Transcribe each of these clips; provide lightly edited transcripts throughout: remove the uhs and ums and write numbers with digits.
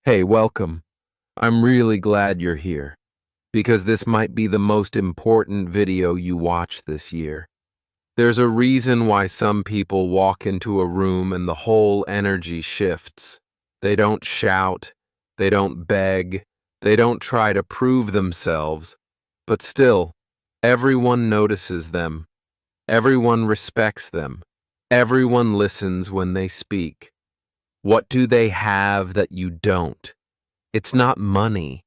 Hey, welcome. I'm really glad you're here, because this might be the most important video you watch this year. There's a reason why some people walk into a room and the whole energy shifts. They don't shout, they don't beg, they don't try to prove themselves, but still, everyone notices them, everyone respects them, everyone listens when they speak. What do they have that you don't? It's not money.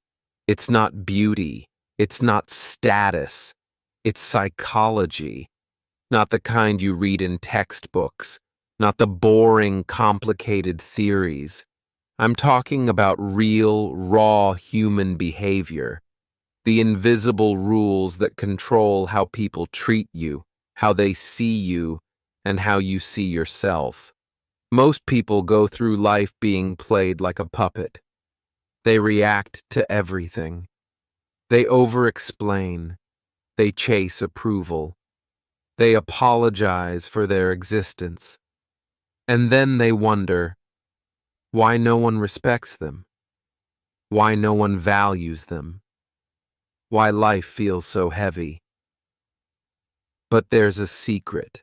It's not beauty. It's not status. It's psychology. Not the kind you read in textbooks. Not the boring, complicated theories. I'm talking about real, raw human behavior. The invisible rules that control how people treat you, how they see you, and how you see yourself. Most people go through life being played like a puppet. They react to everything. They over-explain. They chase approval. They apologize for their existence. And then they wonder why no one respects them, why no one values them, why life feels so heavy. But there's a secret.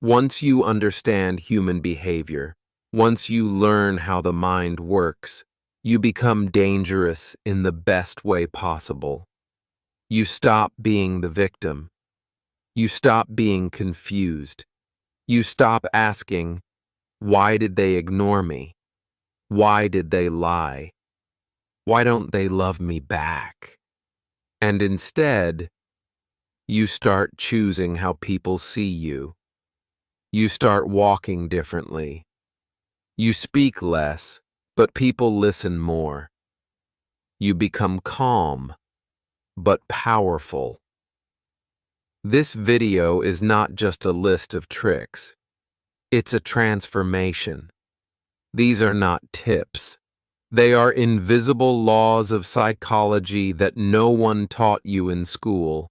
Once you understand human behavior, once you learn how the mind works, you become dangerous in the best way possible. You stop being the victim. You stop being confused. You stop asking, why did they ignore me? Why did they lie? Why don't they love me back? And instead, you start choosing how people see you. You start walking differently. You speak less, but people listen more. You become calm, but powerful. This video is not just a list of tricks. It's a transformation. These are not tips. They are invisible laws of psychology that no one taught you in school.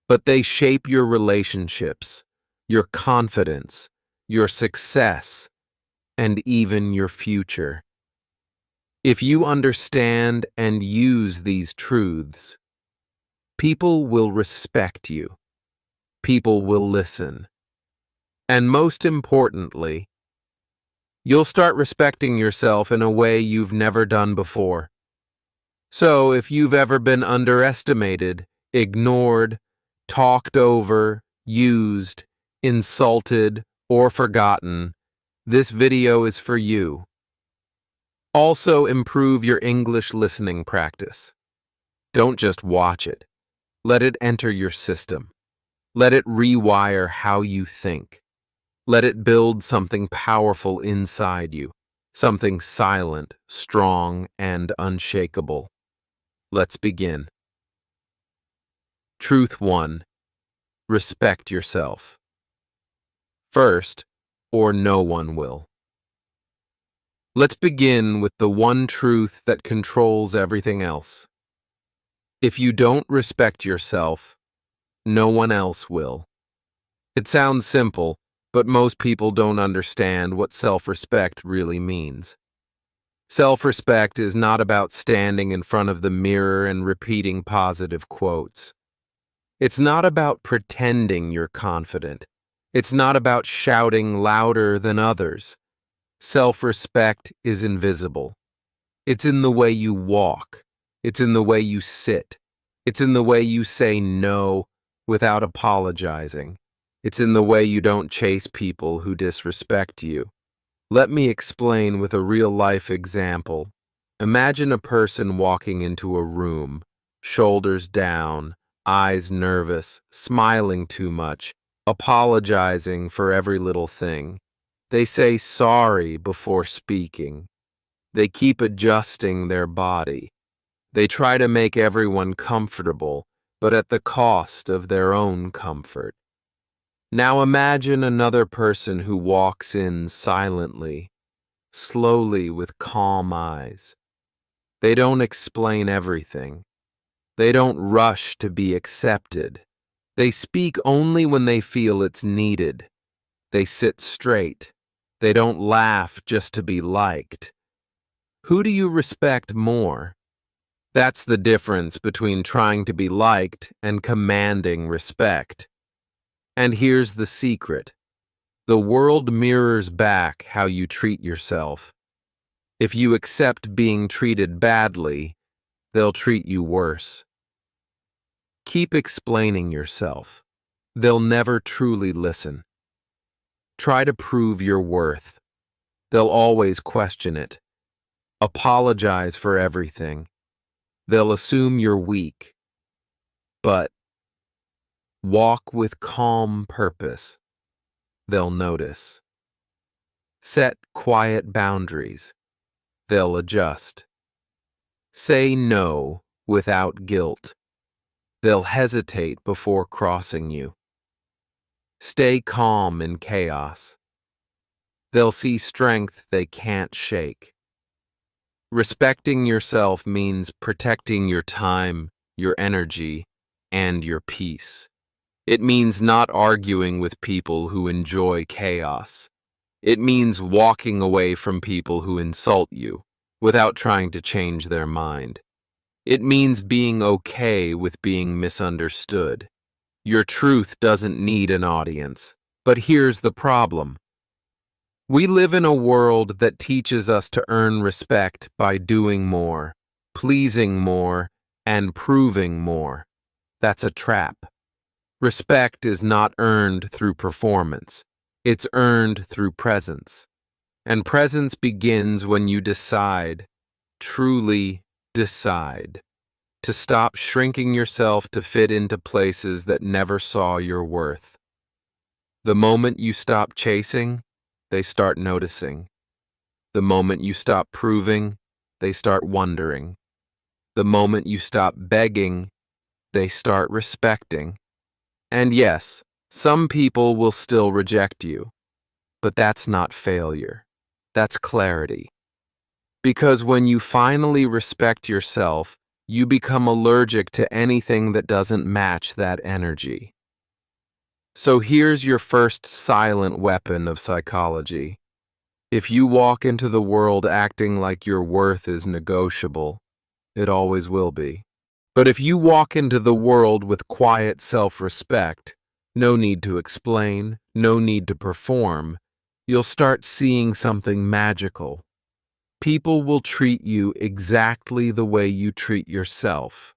But they shape your relationships, your confidence, your success, and even your future. If you understand and use these truths, people will respect you. People will listen. And most importantly, you'll start respecting yourself in a way you've never done before. So if you've ever been underestimated, ignored, talked over, used, insulted, or forgotten, this video is for you. Also, improve your English listening practice. Don't just watch it. Let it enter your system. Let it rewire how you think. Let it build something powerful inside you, something silent, strong, and unshakable. Let's begin. Truth 1. Respect yourself. First, or no one will. Let's begin with the one truth that controls everything else. If you don't respect yourself, no one else will. It sounds simple, but most people don't understand what self-respect really means. Self-respect is not about standing in front of the mirror and repeating positive quotes. It's not about pretending you're confident. It's not about shouting louder than others. Self-respect is invisible. It's in the way you walk. It's in the way you sit. It's in the way you say no without apologizing. It's in the way you don't chase people who disrespect you. Let me explain with a real-life example. Imagine a person walking into a room, shoulders down, eyes nervous, smiling too much, apologizing for every little thing. They say sorry before speaking. They keep adjusting their body. They try to make everyone comfortable, but at the cost of their own comfort. Now imagine another person who walks in silently, slowly with calm eyes. They don't explain everything. They don't rush to be accepted. They speak only when they feel it's needed. They sit straight. They don't laugh just to be liked. Who do you respect more? That's the difference between trying to be liked and commanding respect. And here's the secret. The world mirrors back how you treat yourself. If you accept being treated badly, they'll treat you worse. Keep explaining yourself. They'll never truly listen. Try to prove your worth. They'll always question it. Apologize for everything. They'll assume you're weak. But walk with calm purpose. They'll notice. Set quiet boundaries. They'll adjust. Say no without guilt. They'll hesitate before crossing you. Stay calm in chaos. They'll see strength they can't shake. Respecting yourself means protecting your time, your energy, and your peace. It means not arguing with people who enjoy chaos. It means walking away from people who insult you without trying to change their mind. It means being okay with being misunderstood. Your truth doesn't need an audience. But here's the problem. We live in a world that teaches us to earn respect by doing more, pleasing more, and proving more. That's a trap. Respect is not earned through performance. It's earned through presence. And presence begins when you decide, truly decide, to stop shrinking yourself to fit into places that never saw your worth. The moment you stop chasing, they start noticing. The moment you stop proving, they start wondering. The moment you stop begging, they start respecting. And yes, some people will still reject you, but that's not failure. That's clarity. Because when you finally respect yourself, you become allergic to anything that doesn't match that energy. So here's your first silent weapon of psychology. If you walk into the world acting like your worth is negotiable, it always will be. But if you walk into the world with quiet self-respect, no need to explain, no need to perform, you'll start seeing something magical. People will treat you exactly the way you treat yourself.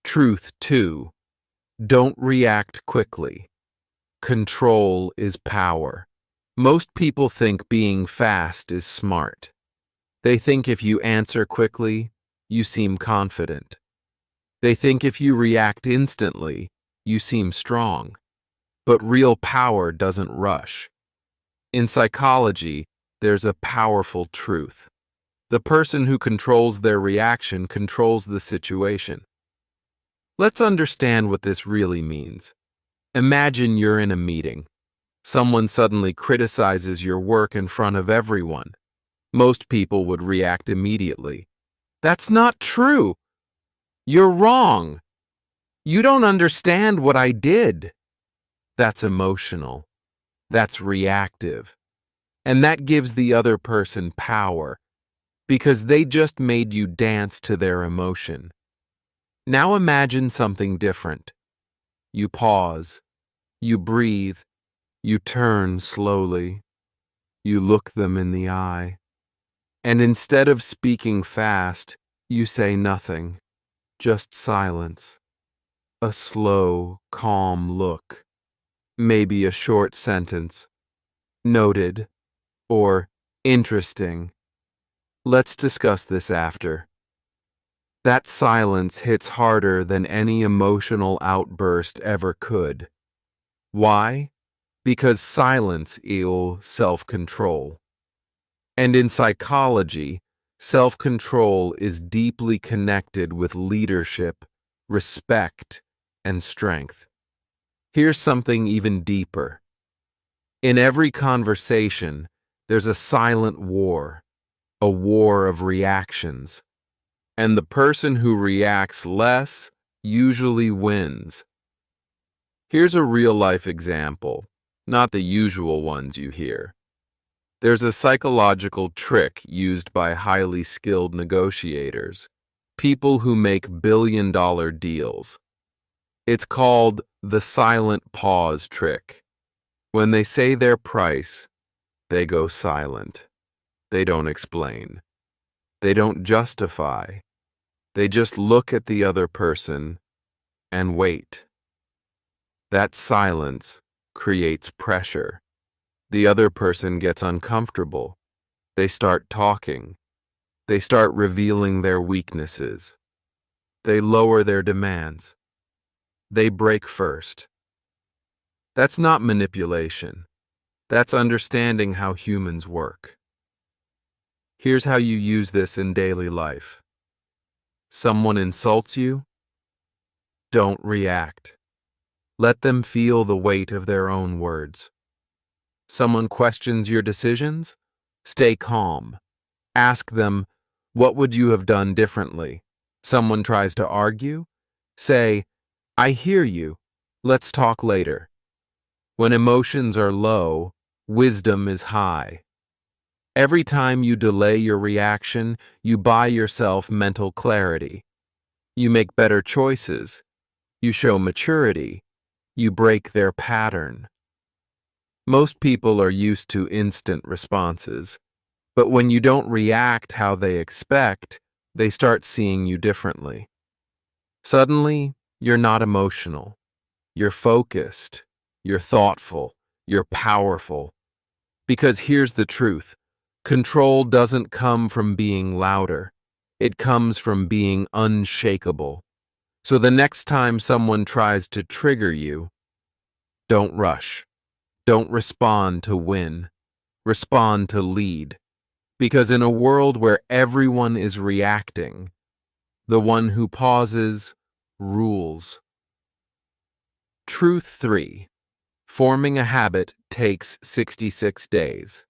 Truth, too. Don't react quickly. Control is power. Most people think being fast is smart. They think if you answer quickly, you seem confident. They think if you react instantly, you seem strong. But real power doesn't rush. In psychology, there's a powerful truth. The person who controls their reaction controls the situation. Let's understand what this really means. Imagine you're in a meeting. Someone suddenly criticizes your work in front of everyone. Most people would react immediately. That's not true. You're wrong. You don't understand what I did. That's emotional. That's reactive. And that gives the other person power, because they just made you dance to their emotion. Now imagine something different. You pause. You breathe. You turn slowly. You look them in the eye. And instead of speaking fast, you say nothing. Just silence. A slow, calm look. Maybe a short sentence. Noted. Or interesting. Let's discuss this after. That silence hits harder than any emotional outburst ever could. Why? Because silence equals self-control. And in psychology, self-control is deeply connected with leadership, respect, and strength. Here's something even deeper. In every conversation, there's a silent war, a war of reactions. And the person who reacts less usually wins. Here's a real-life example, not the usual ones you hear. There's a psychological trick used by highly skilled negotiators, people who make billion-dollar deals. It's called the silent pause trick. When they say their price, they go silent. They don't explain. They don't justify. They just look at the other person and wait. That silence creates pressure. The other person gets uncomfortable. They start talking. They start revealing their weaknesses. They lower their demands. They break first. That's not manipulation. That's understanding how humans work. Here's how you use this in daily life. Someone insults you? Don't react. Let them feel the weight of their own words. Someone questions your decisions? Stay calm. Ask them, what would you have done differently? Someone tries to argue? Say, I hear you. Let's talk later. When emotions are low, wisdom is high. Every time you delay your reaction, you buy yourself mental clarity. You make better choices. You show maturity. You break their pattern. Most people are used to instant responses, but when you don't react how they expect, they start seeing you differently. Suddenly, you're not emotional. You're focused. You're thoughtful. You're powerful. Because here's the truth. Control doesn't come from being louder. It comes from being unshakable. So the next time someone tries to trigger you, don't rush. Don't respond to win. Respond to lead. Because in a world where everyone is reacting, the one who pauses rules. Truth 3. Forming a habit takes 66 days.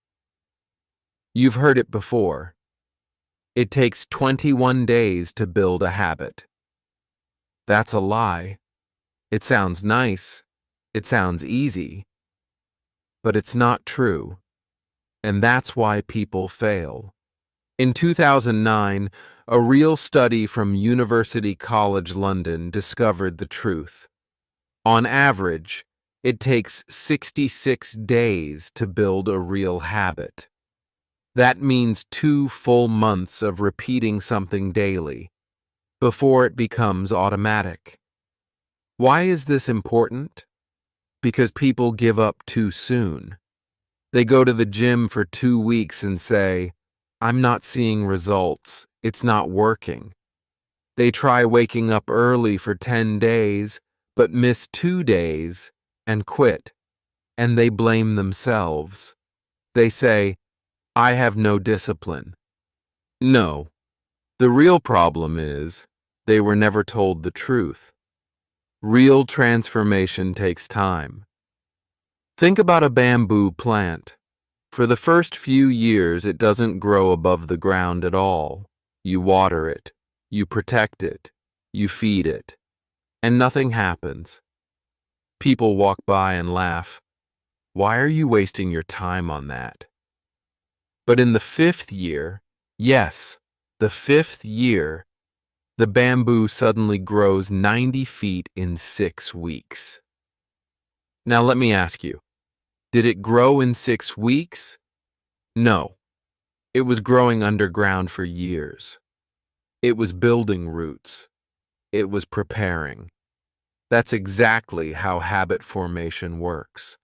You've heard it before. It takes 21 days to build a habit. That's a lie. It sounds nice. It sounds easy. But it's not true. And that's why people fail. In 2009, a real study from University College London discovered the truth. On average, it takes 66 days to build a real habit. That means 2 full months of repeating something daily before it becomes automatic. Why is this important? Because people give up too soon. They go to the gym for 2 weeks and say, I'm not seeing results. It's not working. They try waking up early for 10 days, but miss 2 days and quit. And they blame themselves. They say, I have no discipline. No, the real problem is they were never told the truth. Real transformation takes time. Think about a bamboo plant. For the first few years, it doesn't grow above the ground at all. You water it, you protect it, you feed it, and nothing happens. People walk by and laugh. Why are you wasting your time on that? But in the 5th year, yes, the 5th year, the bamboo suddenly grows 90 feet in 6 weeks. Now let me ask you, did it grow in 6 weeks? No. It was growing underground for years. It was building roots. It was preparing. That's exactly how habit formation works.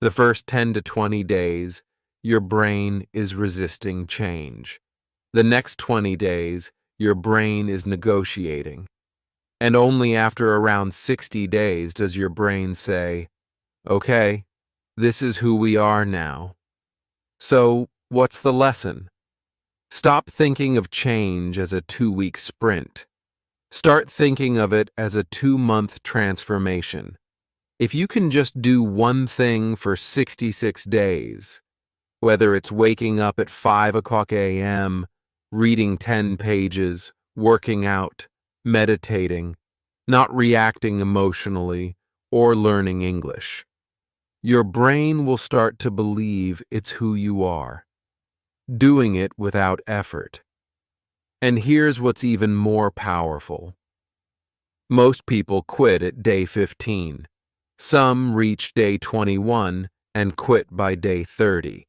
The first 10 to 20 days, your brain is resisting change. The next 20 days, your brain is negotiating. And only after around 60 days does your brain say, okay, this is who we are now. So, what's the lesson? Stop thinking of change as a 2-week sprint. Start thinking of it as a 2-month transformation. If you can just do one thing for 66 days, whether it's waking up at 5 o'clock a.m., reading 10 pages, working out, meditating, not reacting emotionally, or learning English. your brain will start to believe it's who you are, doing it without effort. And here's what's even more powerful. Most people quit at day 15. Some reach day 21 and quit by day 30.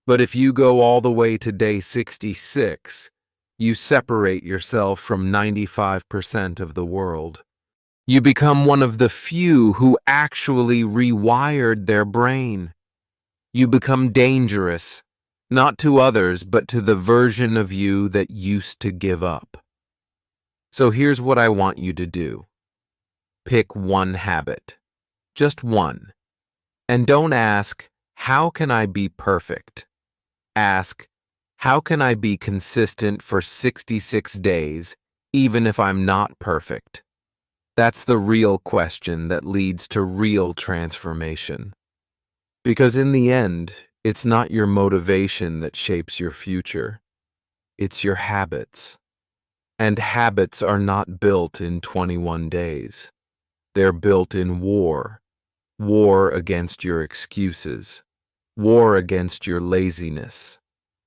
But if you go all the way to day 66, you separate yourself from 95% of the world. You become one of the few who actually rewired their brain. You become dangerous, not to others, but to the version of you that used to give up. So here's what I want you to do. Pick one habit. Just one. And don't ask, how can I be perfect? Ask, how can I be consistent for 66 days, even if I'm not perfect? That's the real question that leads to real transformation. Because in the end, it's not your motivation that shapes your future. It's your habits. And habits are not built in 21 days. They're built in war. War against your excuses. War against your laziness.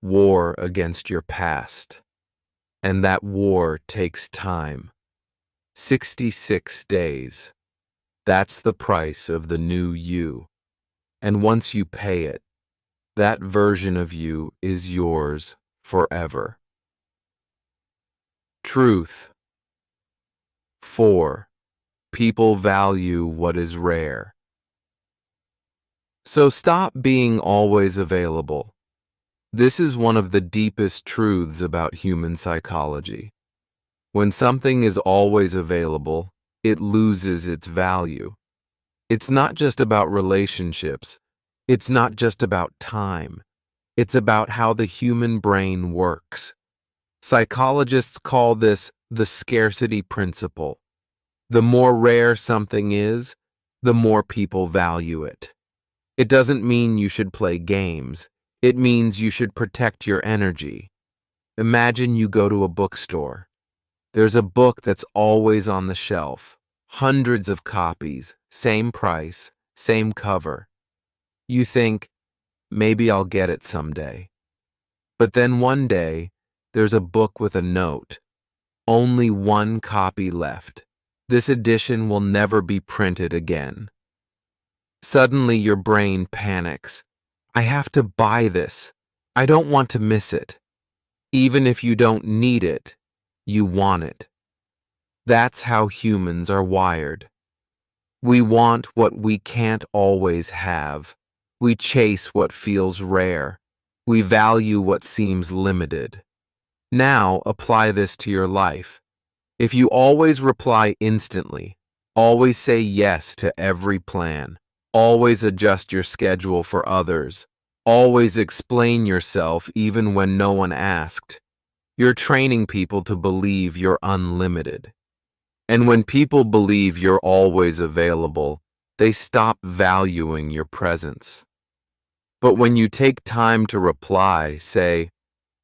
War against your past. And that war takes time. 66 days. That's the price of the new you. And once you pay it, that version of you is yours forever. Truth. 4. People value what is rare. So stop being always available. This is one of the deepest truths about human psychology. When something is always available, it loses its value. It's not just about relationships. It's not just about time. It's about how the human brain works. Psychologists call this the scarcity principle. The more rare something is, the more people value it. It doesn't mean you should play games. It means you should protect your energy. Imagine you go to a bookstore. There's a book that's always on the shelf. Hundreds of copies, same price, same cover. You think, maybe I'll get it someday. But then one day, there's a book with a note. Only one copy left. This edition will never be printed again. Suddenly your brain panics. I have to buy this. I don't want to miss it. Even if you don't need it, you want it. That's how humans are wired. We want what we can't always have. We chase what feels rare. We value what seems limited. Now apply this to your life. If you always reply instantly, always say yes to every plan, always adjust your schedule for others, always explain yourself even when no one asked, you're training people to believe you're unlimited. And when people believe you're always available, they stop valuing your presence. But when you take time to reply, say,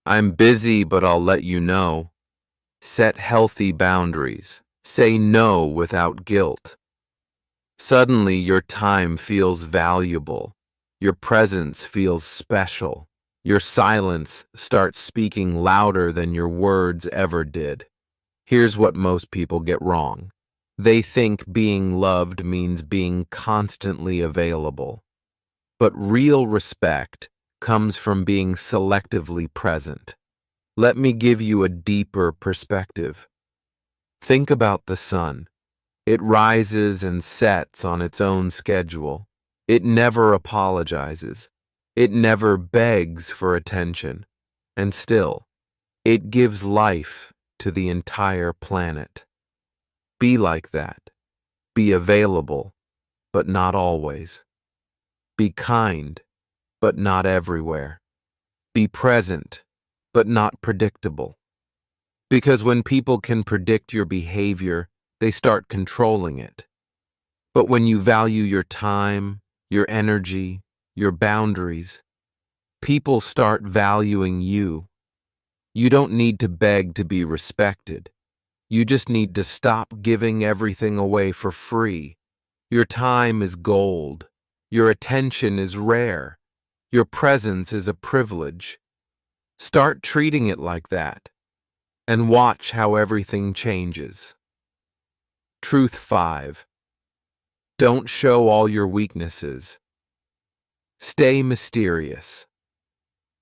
I'm busy, but I'll let you know. Set healthy boundaries. Say no without guilt. Suddenly, your time feels valuable. Your presence feels special. Your silence starts speaking louder than your words ever did. Here's what most people get wrong. They think being loved means being constantly available. But real respect comes from being selectively present. Let me give you a deeper perspective. Think about the sun. It rises and sets on its own schedule. It never apologizes. It never begs for attention. And still, it gives life to the entire planet. Be like that. Be available, but not always. Be kind, but not everywhere. Be present, but not predictable. Because when people can predict your behavior, they start controlling it. But when you value your time, your energy, your boundaries, people start valuing you. You don't need to beg to be respected. You just need to stop giving everything away for free. Your time is gold. Your attention is rare. Your presence is a privilege. Start treating it like that, and watch how everything changes. Truth 5. Don't show all your weaknesses. Stay mysterious.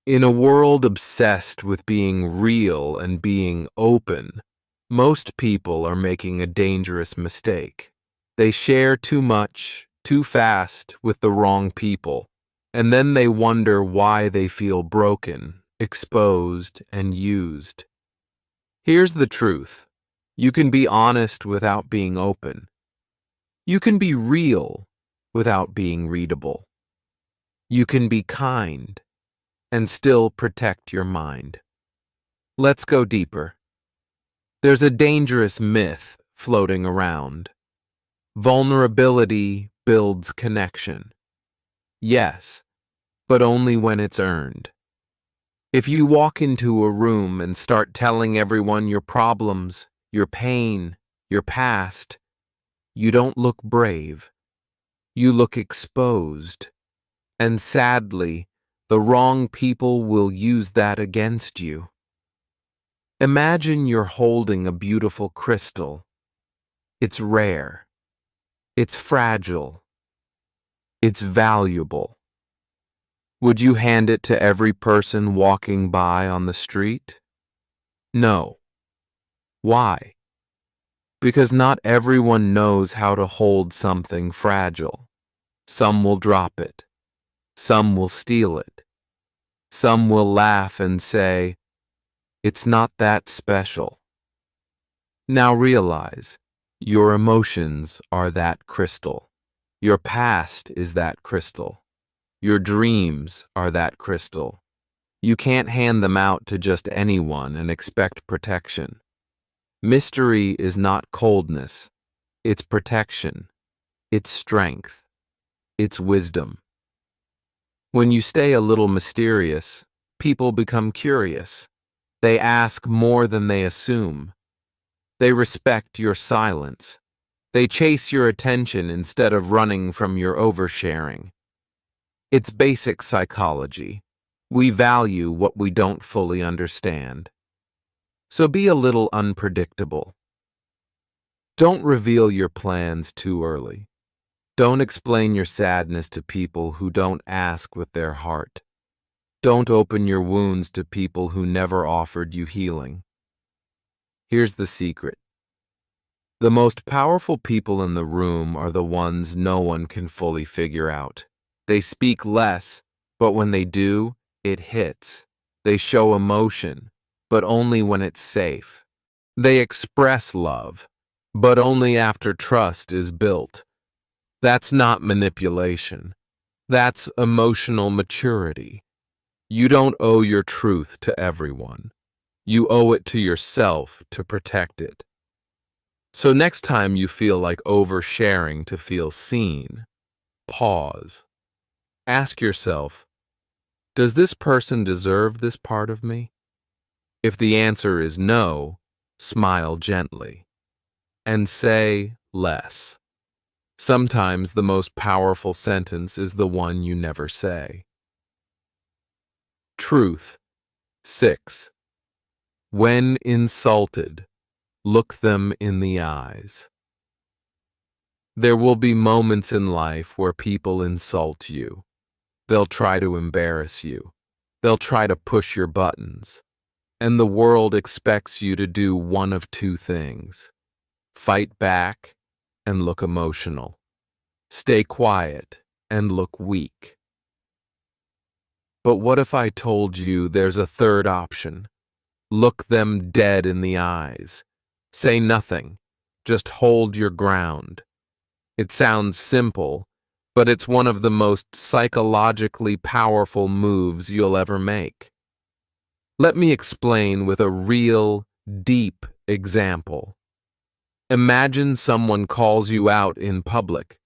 In a world obsessed with being real and being open, most people are making a dangerous mistake. They share too much, too fast, with the wrong people, and then they wonder why they feel broken, exposed, and used. Here's the truth. You can be honest without being open. You can be real without being readable. You can be kind and still protect your mind. Let's go deeper. There's a dangerous myth floating around. Vulnerability builds connection. Yes, but only when it's earned. If you walk into a room and start telling everyone your problems, your pain, your past, you don't look brave. You look exposed. And sadly, the wrong people will use that against you. Imagine you're holding a beautiful crystal. It's rare. It's fragile. It's valuable. Would you hand it to every person walking by on the street? No. Why? Because not everyone knows how to hold something fragile. Some will drop it. Some will steal it. Some will laugh and say, "It's not that special." Now realize, your emotions are that crystal. Your past is that crystal. Your dreams are that crystal. You can't hand them out to just anyone and expect protection. Mystery is not coldness. It's protection. It's strength. It's wisdom. When you stay a little mysterious, people become curious. They ask more than they assume. They respect your silence. They chase your attention instead of running from your oversharing. It's basic psychology. We value what we don't fully understand. So be a little unpredictable. Don't reveal your plans too early. Don't explain your sadness to people who don't ask with their heart. Don't open your wounds to people who never offered you healing. Here's the secret. The most powerful people in the room are the ones no one can fully figure out. They speak less, but when they do, it hits. They show emotion, but only when it's safe. They express love, but only after trust is built. That's not manipulation. That's emotional maturity. You don't owe your truth to everyone. You owe it to yourself to protect it. So next time you feel like oversharing to feel seen, pause. Ask yourself, does this person deserve this part of me? If the answer is no, smile gently and say less. Sometimes the most powerful sentence is the one you never say. Truth 6. When insulted, look them in the eyes. There will be moments in life where people insult you. They'll try to embarrass you. They'll try to push your buttons. And the world expects you to do one of two things: fight back and look emotional. Stay quiet and look weak. But what if I told you there's a third option? Look them dead in the eyes. Say nothing. Just hold your ground. It sounds simple, but it's one of the most psychologically powerful moves you'll ever make. Let me explain with a real, deep example. Imagine someone calls you out in public.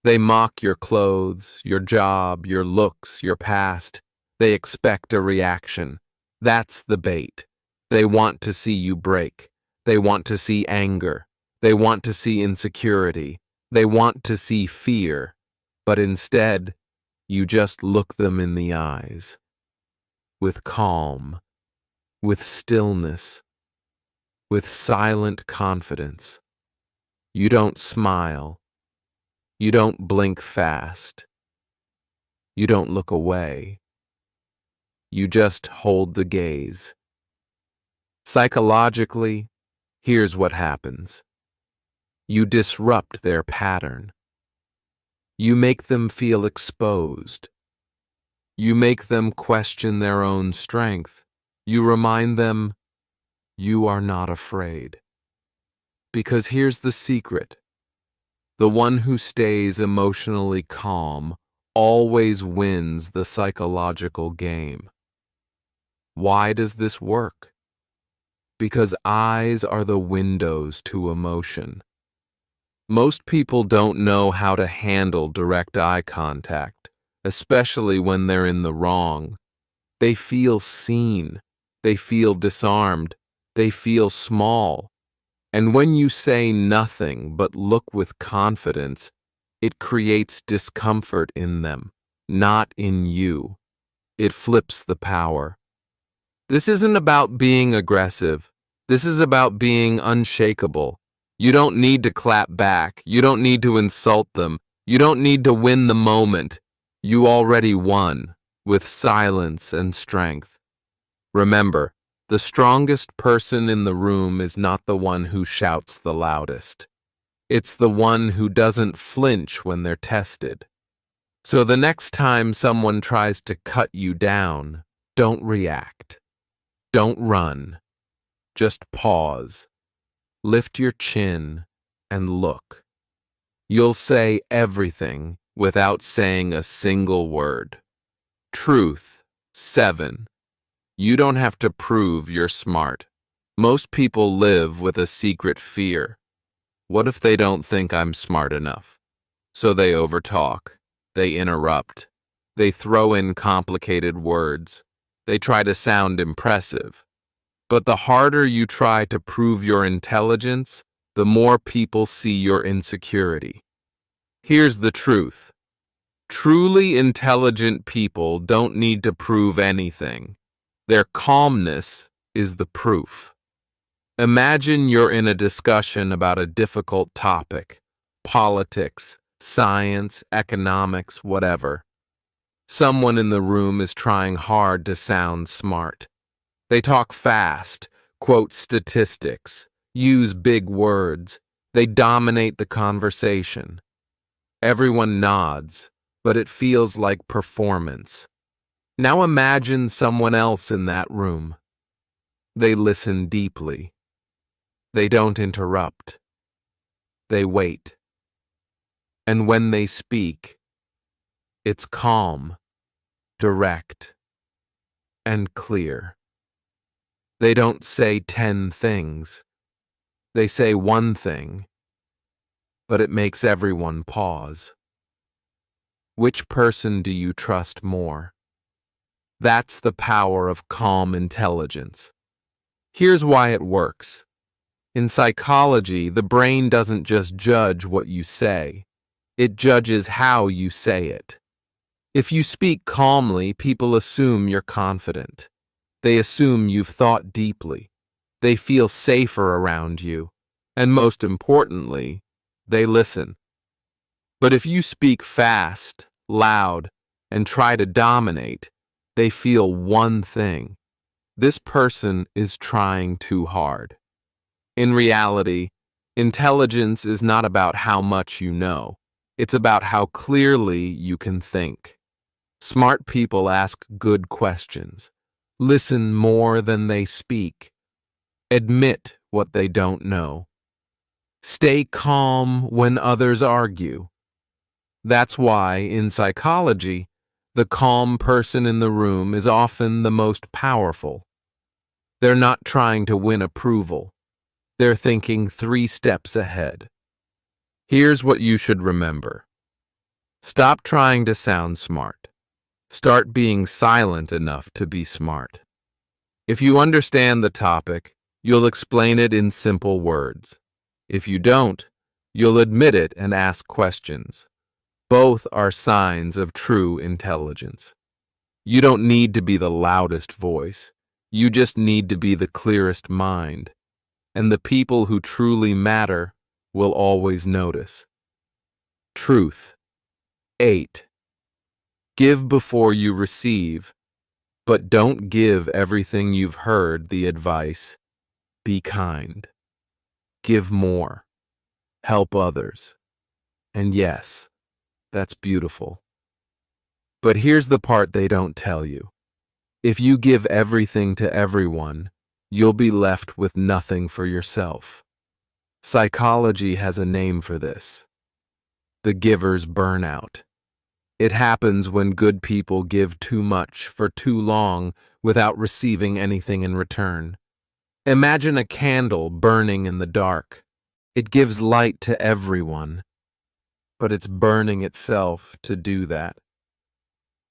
They mock your clothes, your job, your looks, your past. They expect a reaction. That's the bait. They want to see you break. They want to see anger. They want to see insecurity. They want to see fear. but instead, you just look them in the eyes with calm, with stillness, with silent confidence. You don't smile. You don't blink fast. You don't look away. You just hold the gaze. Psychologically, here's what happens. You disrupt their pattern. You make them feel exposed. You make them question their own strength. You remind them, you are not afraid. Because here's the secret. The one who stays emotionally calm always wins the psychological game. Why does this work? Because eyes are the windows to emotion. Most people don't know how to handle direct eye contact, especially when they're in the wrong. They feel seen. They feel disarmed. They feel small. And when you say nothing but look with confidence, it creates discomfort in them, not in you. It flips the power. This isn't about being aggressive. This is about being unshakable. You don't need to clap back. You don't need to insult them. You don't need to win the moment. You already won with silence and strength. Remember, the strongest person in the room is not the one who shouts the loudest. It's the one who doesn't flinch when they're tested. So the next time someone tries to cut you down, don't react. Don't run. Just pause. Lift your chin and look. You'll say everything without saying a single word. Truth 7. You don't have to prove you're smart. Most people live with a secret fear. What if they don't think I'm smart enough? So they overtalk. They interrupt. They throw in complicated words. They try to sound impressive. But the harder you try to prove your intelligence, the more people see your insecurity. Here's the truth. Truly intelligent people don't need to prove anything. Their calmness is the proof. Imagine you're in a discussion about a difficult topic, politics, science, economics, whatever. Someone in the room is trying hard to sound smart. They talk fast, quote statistics, use big words. They dominate the conversation. Everyone nods, but it feels like performance. Now imagine someone else in that room. They listen deeply. They don't interrupt. They wait. And when they speak, it's calm, direct, and clear. They don't say 10 things. They say one thing, but it makes everyone pause. Which person do you trust more? That's the power of calm intelligence. Here's why it works. In psychology, the brain doesn't just judge what you say. It judges how you say it. If you speak calmly, people assume you're confident. They assume you've thought deeply. They feel safer around you. And most importantly, they listen. But if you speak fast, loud, and try to dominate, they feel one thing. This person is trying too hard. In reality, intelligence is not about how much you know. It's about how clearly you can think. Smart people ask good questions. Listen more than they speak. Admit what they don't know. Stay calm when others argue. That's why, in psychology, the calm person in the room is often the most powerful. They're not trying to win approval. They're thinking 3 steps ahead. Here's what you should remember. Stop trying to sound smart. Start being silent enough to be smart. If you understand the topic, you'll explain it in simple words. If you don't, you'll admit it and ask questions. Both are signs of true intelligence. You don't need to be the loudest voice. You just need to be the clearest mind. And the people who truly matter will always notice. Truth. 8. Give before you receive, but don't give everything you've heard the advice. Be kind. Give more. Help others. And yes, that's beautiful. But here's the part they don't tell you. If you give everything to everyone, you'll be left with nothing for yourself. Psychology has a name for this: the giver's burnout. It happens when good people give too much for too long without receiving anything in return. Imagine a candle burning in the dark. It gives light to everyone, but it's burning itself to do that.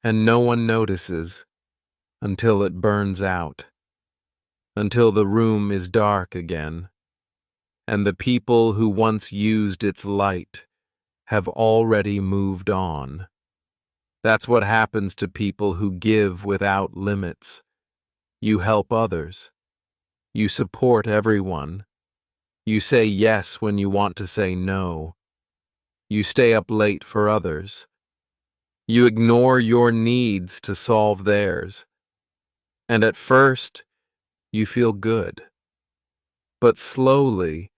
And no one notices until it burns out, until the room is dark again, and the people who once used its light have already moved on. That's what happens to people who give without limits. You help others. You support everyone. You say yes when you want to say no. You stay up late for others. You ignore your needs to solve theirs. And at first, you feel good. But slowly,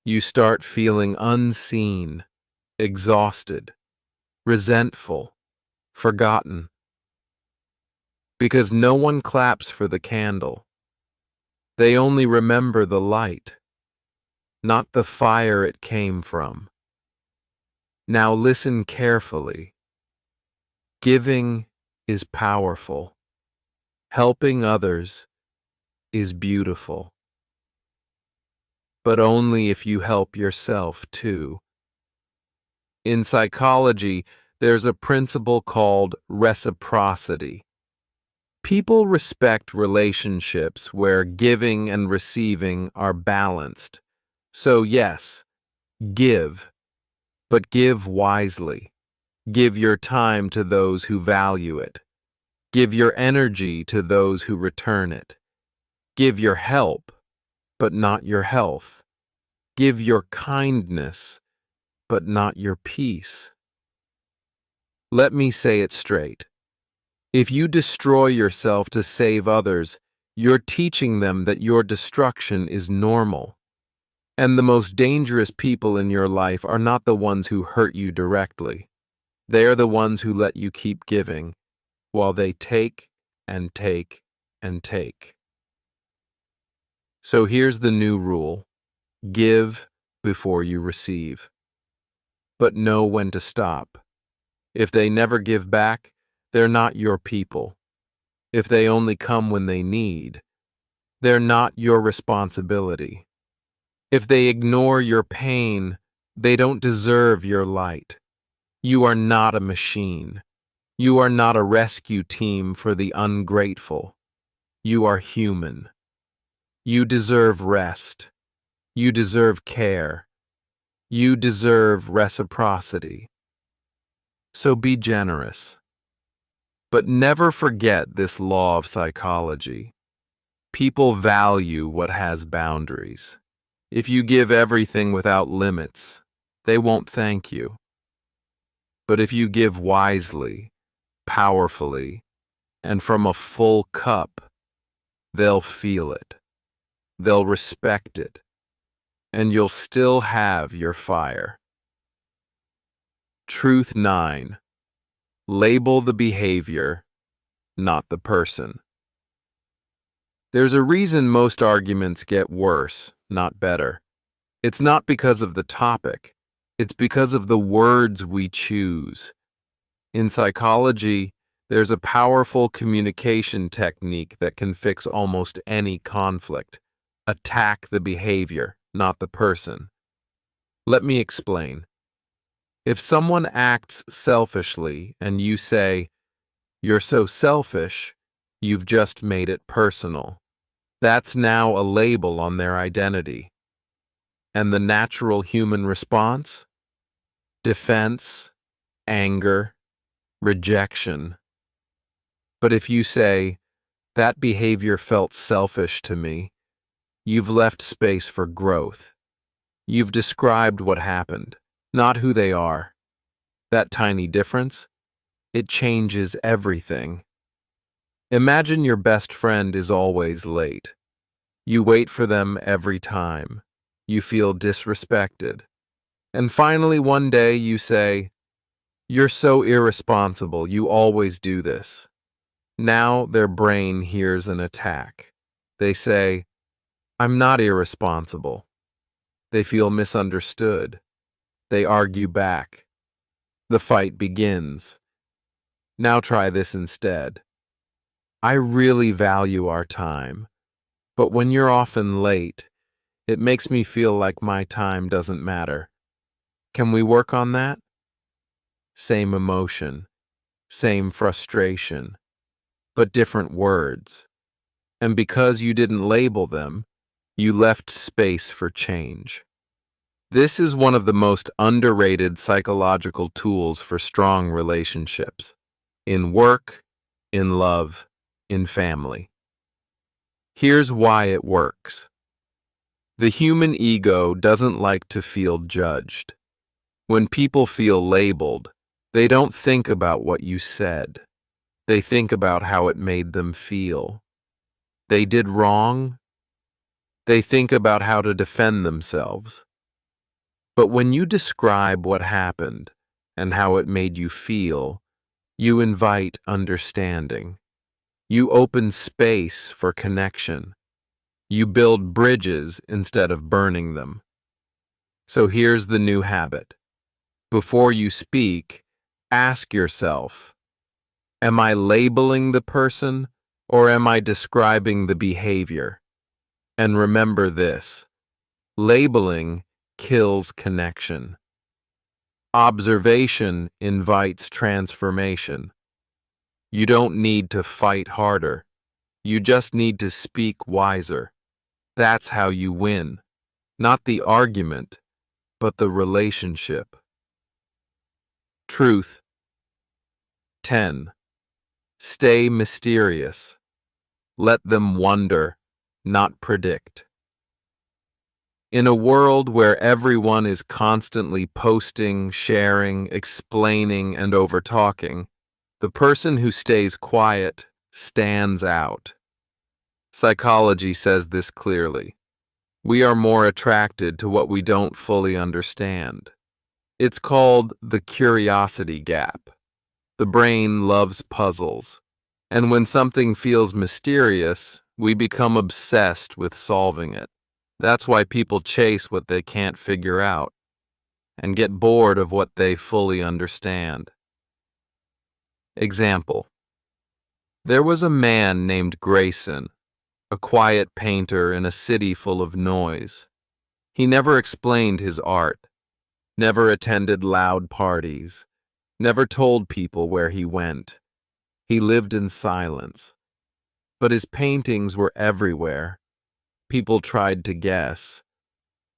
you start feeling unseen, exhausted, resentful, forgotten. Because no one claps for the candle. They only remember the light, not the fire it came from. Now listen carefully. Giving is powerful. Helping others is beautiful. But only if you help yourself too. In psychology, there's a principle called reciprocity. People respect relationships where giving and receiving are balanced. So yes, give, but give wisely. Give your time to those who value it. Give your energy to those who return it. Give your help, but not your health. Give your kindness, but not your peace. Let me say it straight. If you destroy yourself to save others, you're teaching them that your destruction is normal. And the most dangerous people in your life are not the ones who hurt you directly. They are the ones who let you keep giving, while they take and take and take. So here's the new rule: give before you receive. But know when to stop. If they never give back, they're not your people. If they only come when they need, they're not your responsibility. If they ignore your pain, they don't deserve your light. You are not a machine. You are not a rescue team for the ungrateful. You are human. You deserve rest. You deserve care. You deserve reciprocity. So be generous. But never forget this law of psychology. People value what has boundaries. If you give everything without limits, they won't thank you. But if you give wisely, powerfully, and from a full cup, they'll feel it. They'll respect it. And you'll still have your fire. Truth 9. Label the behavior, not the person. There's a reason most arguments get worse, not better. It's not because of the topic. It's because of the words we choose. In psychology, there's a powerful communication technique that can fix almost any conflict. Attack the behavior, not the person. Let me explain. If someone acts selfishly and you say, "You're so selfish," you've just made it personal. That's now a label on their identity. And the natural human response? Defense, anger, rejection. But if you say, that behavior felt selfish to me, you've left space for growth. You've described what happened, not who they are. That tiny difference, it changes everything. Imagine your best friend is always late. You wait for them every time. You feel disrespected. And finally, one day you say, "You're so irresponsible, you always do this." Now their brain hears an attack. They say, "I'm not irresponsible." They feel misunderstood. They argue back. The fight begins. Now try this instead. "I really value our time, but when you're often late, it makes me feel like my time doesn't matter. Can we work on that?" Same emotion, same frustration, but different words. And because you didn't label them, you left space for change. This is one of the most underrated psychological tools for strong relationships, in work, in love, in family. Here's why it works. The human ego doesn't like to feel judged. When people feel labeled, they don't think about what you said. They think about how it made them feel. They did wrong. They think about how to defend themselves. But when you describe what happened and how it made you feel, you invite understanding. You open space for connection. You build bridges instead of burning them. So here's the new habit. Before you speak, ask yourself, am I labeling the person or am I describing the behavior? And remember this, labeling kills connection. Observation invites transformation. You don't need to fight harder. You just need to speak wiser. That's how you win. Not the argument, but the relationship. Truth. 10. Stay mysterious. Let them wonder, not predict. In a world where everyone is constantly posting, sharing, explaining, and overtalking, the person who stays quiet stands out. Psychology says this clearly. We are more attracted to what we don't fully understand. It's called the curiosity gap. The brain loves puzzles, and when something feels mysterious, we become obsessed with solving it. That's why people chase what they can't figure out and get bored of what they fully understand. Example. There was a man named Grayson, a quiet painter in a city full of noise. He never explained his art, never attended loud parties, never told people where he went. He lived in silence. But his paintings were everywhere. People tried to guess.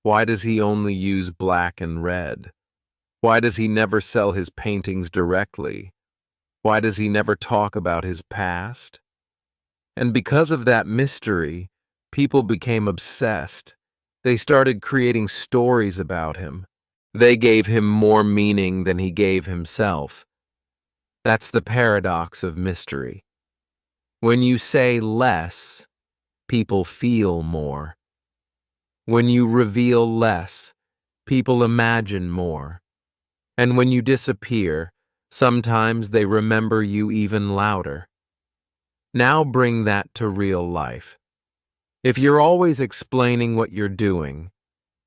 Why does he only use black and red? Why does he never sell his paintings directly? Why does he never talk about his past? And because of that mystery, people became obsessed. They started creating stories about him. They gave him more meaning than he gave himself. That's the paradox of mystery. When you say less, people feel more. When you reveal less, people imagine more. And when you disappear, sometimes they remember you even louder. Now bring that to real life. If you're always explaining what you're doing,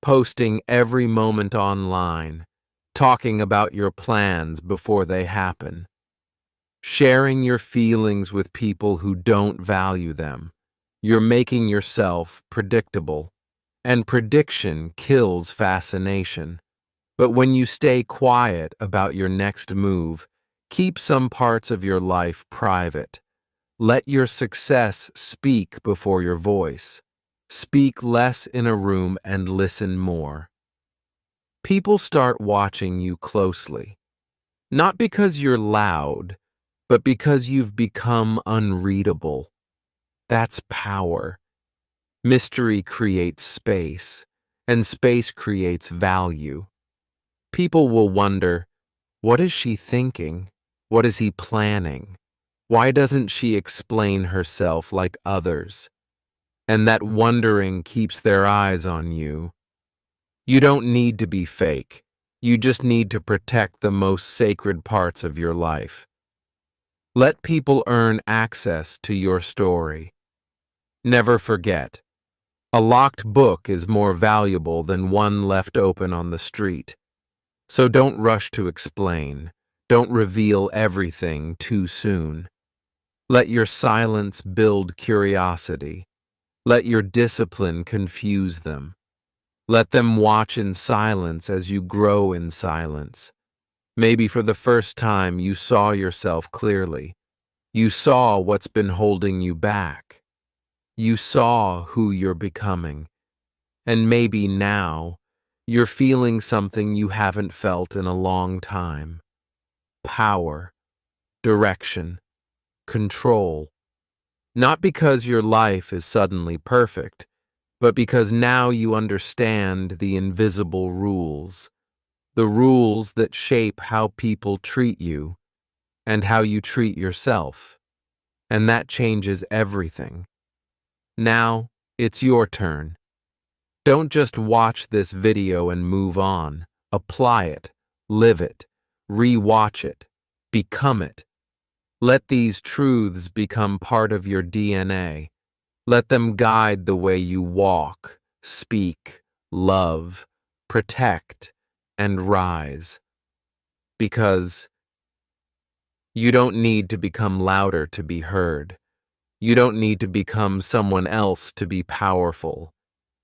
posting every moment online, talking about your plans before they happen, sharing your feelings with people who don't value them, you're making yourself predictable. And prediction kills fascination. But when you stay quiet about your next move, keep some parts of your life private. Let your success speak before your voice. Speak less in a room and listen more. People start watching you closely. Not because you're loud, but because you've become unreadable. That's power. Mystery creates space, and space creates value. People will wonder, what is she thinking? What is he planning? Why doesn't she explain herself like others? And that wondering keeps their eyes on you. You don't need to be fake. You just need to protect the most sacred parts of your life. Let people earn access to your story. Never forget, a locked book is more valuable than one left open on the street. So don't rush to explain. Don't reveal everything too soon. Let your silence build curiosity. Let your discipline confuse them. Let them watch in silence as you grow in silence. Maybe for the first time you saw yourself clearly. You saw what's been holding you back. You saw who you're becoming. And maybe now you're feeling something you haven't felt in a long time. Power, direction, control. Not because your life is suddenly perfect, but because now you understand the invisible rules, the rules that shape how people treat you and how you treat yourself. And that changes everything. Now, it's your turn. Don't just watch this video and move on. Apply it, live it, re-watch it, become it. Let these truths become part of your DNA. Let them guide the way you walk, speak, love, protect, and rise. Because you don't need to become louder to be heard. You don't need to become someone else to be powerful.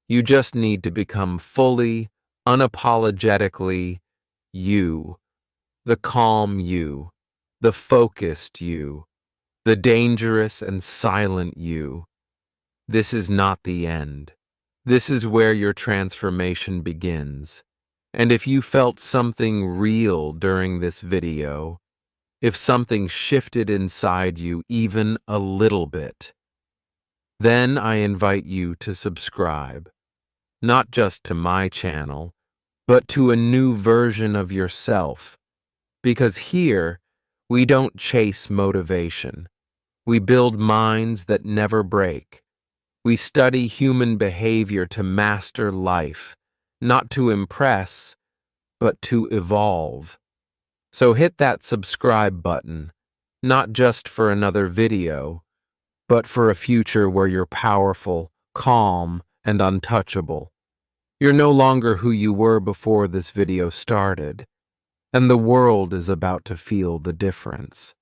You just need to become fully, unapologetically you, the calm you, the focused you, the dangerous and silent you. This is not the end. This is where your transformation begins. And if you felt something real during this video, if something shifted inside you even a little bit, then I invite you to subscribe, not just to my channel, but to a new version of yourself. Because here, we don't chase motivation. We build minds that never break. We study human behavior to master life, not to impress, but to evolve. So hit that subscribe button, not just for another video, but for a future where you're powerful, calm, and untouchable. You're no longer who you were before this video started, and the world is about to feel the difference.